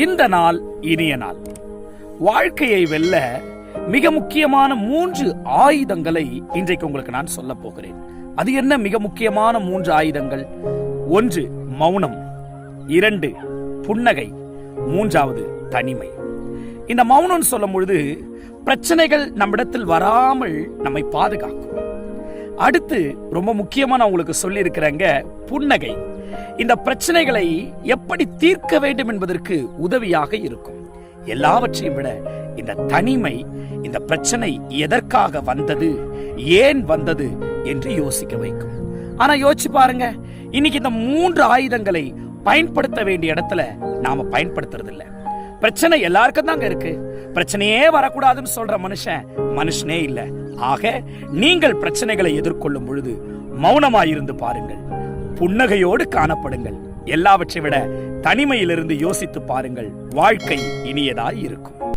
இந்த நாள் இனிய நாள். வாழ்க்கையை வெல்ல மிக முக்கியமான 3 ஆயுதங்களை இன்றைக்கு உங்களுக்கு நான் சொல்ல போகிறேன். அது என்ன மிக முக்கியமான 3 ஆயுதங்கள்? 1 மௌனம், 2 புன்னகை, 3வது தனிமை. இந்த மௌனம் சொல்லும் பொழுது பிரச்சனைகள் நம்மிடத்தில் வராமல் நம்மை பாதுகாக்கும். அடுத்து ரொம்ப முக்கியமா நான் உங்களுக்கு சொல்லி இருக்கிறேங்க புன்னகை. இந்த பிரச்சனைகளை எப்படி தீர்க்க வேண்டும் என்பதற்கு உதவியாக இருக்கும். எல்லாவற்றையும் விட இந்த தனிமை, இந்த பிரச்சனை எதற்காக வந்தது, ஏன் வந்தது என்று யோசிக்க வைக்கும். ஆனா யோசிச்சு பாருங்க, இன்னைக்கு இந்த 3 ஆயுதங்களை பயன்படுத்த வேண்டிய இடத்துல நாம பயன்படுத்துறது இல்ல. பிரச்சனை எல்லாருக்கும் தாங்க இருக்கு. பிரச்சனையே வரக்கூடாதுன்னு சொல்ற மனுஷனே இல்ல. ஆக நீங்கள் பிரச்சனைகளை எதிர்கொள்ளும் பொழுது மௌனமாயிருந்து பாருங்கள், புன்னகையோடு காணப்படுங்கள். எல்லாவற்றை விட தனிமையிலிருந்து யோசித்து பாருங்கள். வாழ்க்கை இனியதாய் இருக்கும்.